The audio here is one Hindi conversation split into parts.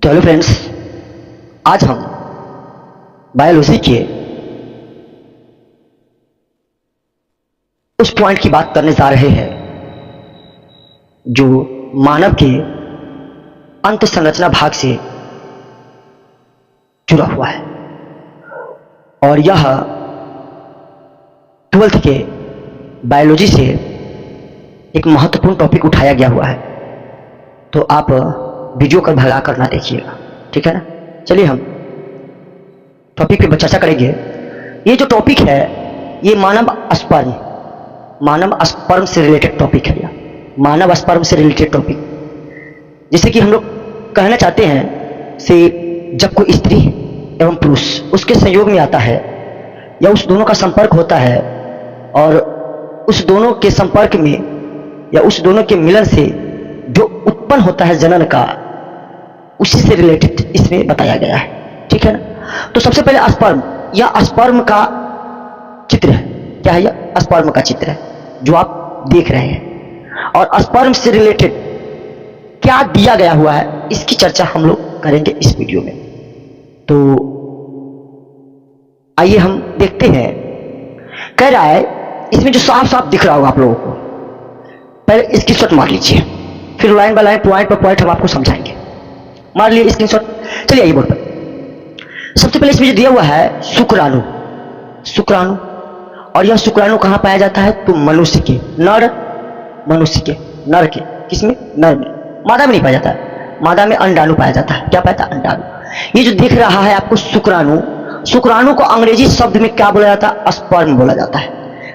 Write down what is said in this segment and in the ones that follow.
तो हेलो फ्रेंड्स, आज हम बायोलॉजी के उस पॉइंट की बात करने जा रहे हैं जो मानव के अंत संरचना भाग से जुड़ा हुआ है और यह 12th के बायोलॉजी से एक महत्वपूर्ण टॉपिक उठाया गया हुआ है। तो आप वीडियो कर भगा कर ना देखिएगा, ठीक है ना। चलिए हम टॉपिक पे चर्चा करेंगे। ये जो टॉपिक है ये मानव स्पर्म से रिलेटेड टॉपिक है। मानव स्पर्म से रिलेटेड टॉपिक, जैसे कि हम लोग कहना चाहते हैं से जब कोई स्त्री एवं पुरुष उसके संयोग में आता है या उस दोनों का संपर्क होता है और उस दोनों के संपर्क में या उस दोनों के मिलन से जो उत्पन्न होता है जनन का, उसी से रिलेटेड इसमें बताया गया है, ठीक है ना। तो सबसे पहले स्पर्म, यह स्पर्म का चित्र है। क्या है? यह स्पर्म का चित्र है जो आप देख रहे हैं और स्पर्म से रिलेटेड क्या दिया गया हुआ है इसकी चर्चा हम लोग करेंगे इस वीडियो में। तो आइए हम देखते हैं। कह रहा है इसमें जो साफ साफ दिख रहा होगा आप लोगों को, पहले इसकी शॉट मार लीजिए, फिर लाइन बाय लाइन पॉइंट पर पॉइंट हम आपको समझाएंगे। मार लिए स्क्रीनशॉट। चलिए आइए बोर्ड पर। सबसे पहले इसमें जो दिया हुआ है शुक्राणु, और यह शुक्राणु कहां पाया जाता है? तो मनुष्य के नर के किसमें? नर में। मादा में नहीं पाया जाता है, मादा में अंडाणु पाया जाता है। क्या पाया जाता है? अंडाणु। ये जो दिख रहा है आपको शुक्राणु को अंग्रेजी शब्द में क्या बोला जाता है? स्पर्म बोला जाता है।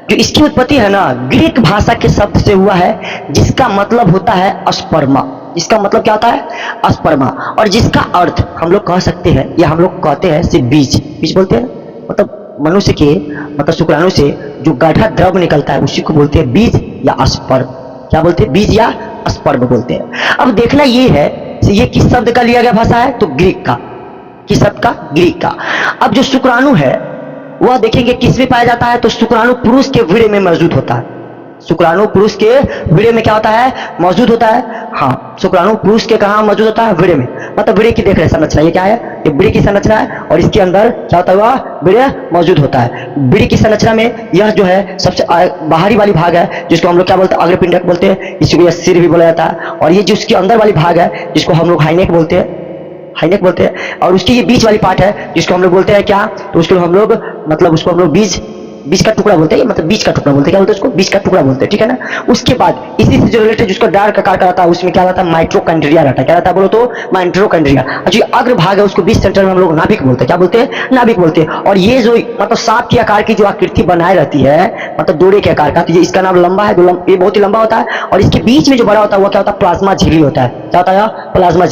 जो इसकी उत्पत्ति है ना ग्रीक भाषा के शब्द से हुआ है जिसका मतलब होता है स्पर्मा। इसका मतलब क्या होता है? स्पर्मा। और जिसका अर्थ हम लोग कह सकते हैं या हम लोग कहते हैं से बीज बोलते हैं। मतलब मनुष्य के मतलब शुक्राणु से जो गाढ़ा द्रव निकलता है उसी को बोलते हैं बीज या स्पर्म। क्या बोलते हैं? बीज या स्पर्म बोलते हैं। अब देखना ये है ये किस शब्द का लिया गया भाषा है? तो ग्रीक का। किस शब्द का? ग्रीक का। अब जो शुक्राणु है वह देखेंगे किस में पाया जाता है? तो शुक्राणु पुरुष के वीर्य में मौजूद होता है। शुक्राणु पुरुष के वीर्य में क्या होता है? मौजूद होता है। हाँ, शुक्राणु पुरुष के कहाँ मौजूद होता है? वीर्य में। मतलब वीर्य की देख रहे संरचना, ये क्या है? ये वीर्य की संरचना है और इसके अंदर क्या होता है? वीर्य मौजूद होता है। वीर्य की संरचना में यह जो है सबसे बाहरी वाली भाग है जिसको हम लोग क्या बोलते हैं? अग्रपिंडक बोलते हैं। इसको यह सिर भी बोला जाता है। और ये जो उसके अंदर वाली भाग है जिसको हम लोग हाइनेक बोलते हैं। और उसकी ये बीच वाली पार्ट है जिसको हम लोग बोलते हैं क्या? तो उसको हम लोग मतलब उसको हम लोग बीज का टुकड़ा बोलते हैं। मतलब बीज का टुकड़ा बोलते हैं। क्या बोलते हैं उसको? बीज का टुकड़ा बोलते हैं, ठीक है ना। उसके बाद इसी से जो रिलेटेड जिसको डार्क आकार का रहता है उसमें क्या रहता है? माइटोकॉन्ड्रिया रहता है। क्या रहता है बोलो तो? माइटोकॉन्ड्रिया। जो अग्र भाग है उसको बीज सेंटर में हम लोग नाभिक बोलते हैं। क्या बोलते हैं? नाभिक बोलते हैं। और ये जो मतलब सांप के आकार की जो आकृति बनाए रहती है मतलब डोरे के आकार का, तो ये इसका नाम लंबा है। ये बहुत ही लंबा होता है और इसके बीच में जो बड़ा होता है वो क्या होता है? प्लाज्मा झिल्ली होता है। क्या होता है? प्लाज्मा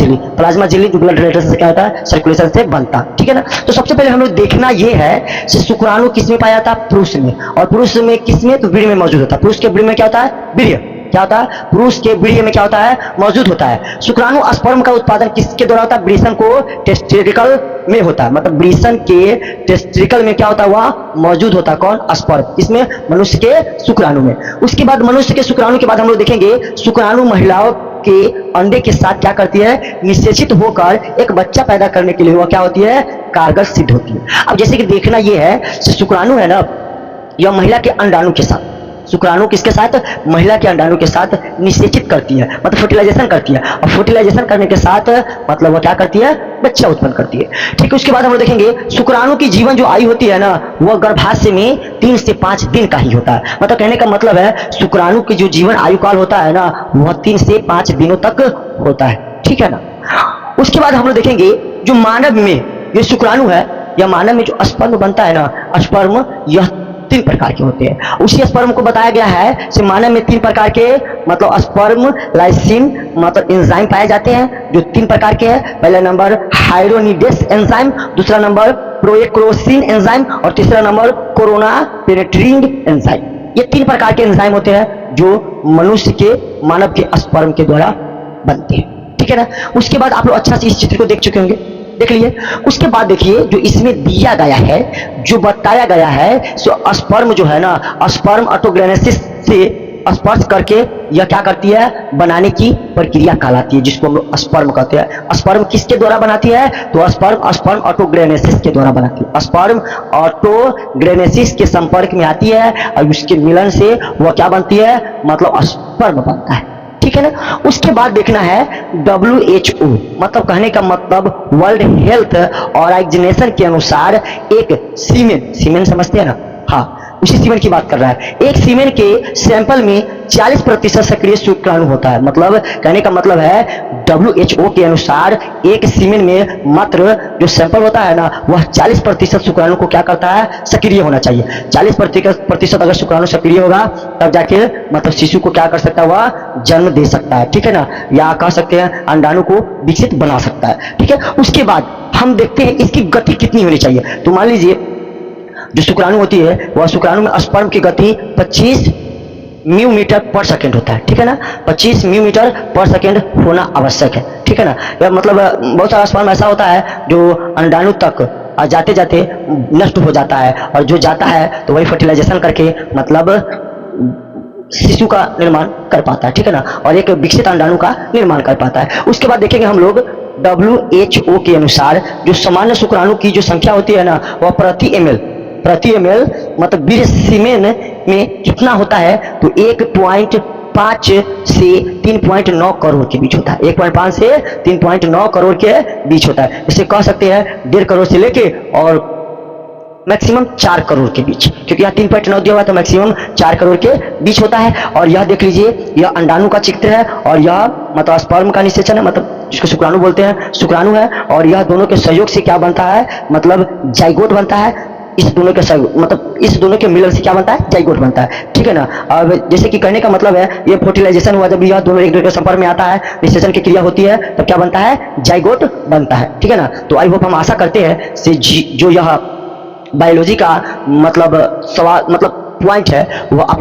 झिल्ली जो ब्लड रिलेशन से क्या होता है? सर्कुलेशन से बनता है, ठीक है ना। तो सबसे पहले हम लोग देखना ये है शुक्राणु किस में पाया जाता है? पुरुष में। और पुरुष में किसमें? तो वीर्य में मौजूद होता है। पुरुष के वीर्य में क्या होता है? वीर्य। क्या होता है? पुरुष के वीर्य में क्या होता है? मौजूद होता है। शुक्राणु स्पर्म का उत्पादन किसके द्वारा होता है? वृषण को टेस्टिकल में होता है। मतलब वृषण के टेस्टिकल में क्या होता है? वह मौजूद होता है। कौन? स्पर्म। इसमें मनुष्य के शुक्राणु में। उसके बाद मनुष्य के शुक्राणु के बाद हम लोग देखेंगे शुक्राणु महिलाओं के अंडे के साथ क्या करती है? निषेचित होकर एक बच्चा पैदा करने के लिए वह क्या होती है? कारगर सिद्ध होती है। अब जैसे कि देखना यह है शुक्राणु है ना, यह महिला के अंडाणु के साथ, शुक्राणु किसके साथ? महिला के अंडाणु के साथ निषेचित करती है। मतलब फर्टिलाइजेशन करती है। और फर्टिलाइजेशन करने के साथ मतलब वह क्या करती है? बच्चा उत्पन्न करती है, ठीक है। उसके बाद हम लोग देखेंगे शुक्राणु की जीवन जो आयु होती है ना वह गर्भाशय में 3 से 5 दिन का ही होता है। मतलब कहने का मतलब है शुक्राणु की जो जीवन आयु काल होता है ना वह 3 से 5 दिनों तक होता है, ठीक है ना। उसके बाद हम लोग देखेंगे जो मानव में ये शुक्राणु है या मानव में जो स्पर्म बनता है ना, स्पर्म यह 3 प्रकार के होते हैं। उसी स्पर्म को बताया गया है कि मानव में 3 प्रकार के मतलब स्पर्म लाइसिन मतलब एंजाइम पाए जाते हैं जो 3 प्रकार के हैं। पहला नंबर हाइरोनिडेस एंजाइम, दूसरा नंबर प्रोएक्रोसिन एंजाइम और तीसरा नंबर कोरोना पेनेट्रिंग एंजाइम। ये 3 प्रकार के एंजाइम होते हैं जो मनुष्य के मानव के स्पर्म के द्वारा बनते हैं, ठीक है ना। उसके बाद आप लोग अच्छा से इस चित्र को देख चुके होंगे, देख लिए। उसके बाद देखिए जो इसमें दिया गया है जो बताया गया है सो स्पर्म जो है ना स्पर्म ऑटोग्रेनेसिस से स्पर्श करके यह क्या करती है, बनाने की प्रक्रिया कहलाती है, जिसको हम लोग स्पर्म कहते हैं। स्पर्म किसके द्वारा बनाती है, तो स्पर्म ऑटोग्रेनेसिस के द्वारा बनाती है। स्पर्म ऑटोग्रेनेसिस के संपर्क में आती है और उसके मिलन से वह क्या बनती है, मतलब स्पर्म बनता है, ठीक है ना। उसके बाद देखना है WHO, मतलब कहने का मतलब वर्ल्ड हेल्थ ऑर्गेनाइजेशन के अनुसार एक सीमेन समझते हैं ना, हाँ उसी सीमेन की बात कर रहा है। एक सीमेन के सैंपल में 40% सक्रिय शुक्राणु होता है। मतलब कहने का मतलब है WHO के अनुसार एक सीमेन में मात्र जो सैंपल होता है ना, वह 40% शुक्राणु को क्या करता है, सक्रिय होना चाहिए। 40% अगर शुक्राणु सक्रिय होगा तब जाके मतलब शिशु को क्या कर सकता है, वह जन्म दे सकता है, ठीक है ना, या कह सकते हैं अंडाणु को विकसित बना सकता है, ठीक है। उसके बाद हम देखते हैं इसकी गति कितनी होनी चाहिए। तो मान लीजिए जो शुक्राणु होती है, वह शुक्राणु में स्पर्म की गति 25 म्यू मीटर पर सेकेंड होता है, ठीक है ना। 25 म्यू मीटर पर सेकेंड होना आवश्यक है, ठीक है ना। यह मतलब बहुत सारा स्पर्म ऐसा होता है जो अंडाणु तक जाते जाते नष्ट हो जाता है, और जो जाता है तो वही फर्टिलाइजेशन करके मतलब शिशु का निर्माण कर पाता है, ठीक है ना, और एक विकसित अंडाणु का निर्माण कर पाता है। उसके बाद देखेंगे हम लोग WHO के अनुसार जो सामान्य शुक्राणु की जो संख्या होती है ना, वह प्रति ml मतलब वीर्य सीमेन में कितना होता है, तो 1.5 से 3.9 करोड़ के बीच होता है। 1.5 से 3.9 करोड़ के बीच होता है। इसे कह सकते हैं 1.5 करोड़ से लेके और मैक्सिमम 4 करोड़ के बीच, क्योंकि यहाँ 3.9 दिया हुआ है तो मैक्सिमम 4 करोड़ के बीच होता है। और यह देख लीजिए, यह अंडाणु का चित्र है और यह मतलब स्पर्म का निषेचन है, मतलब जिसको शुक्राणु बोलते हैं, शुक्राणु है। और यह दोनों के सहयोग से क्या बनता है, मतलब जाइगोट बनता है। इस दोनों के सहयोग मतलब इस दोनों के मिलन से क्या बनता है, जाइगोट बनता है, ठीक है ना। अब जैसे कि कहने का मतलब है, ये फर्टिलाइजेशन हुआ, जब यह दोनों एक दूसरे के संपर्क में आता है, निषेचन की क्रिया होती है, तब क्या बनता है, जाइगोट बनता है, ठीक है ना। तो आई होप हम आशा करते हैं से जो यह बायोलॉजी का मतलब सवाल मतलब पॉइंट है, वो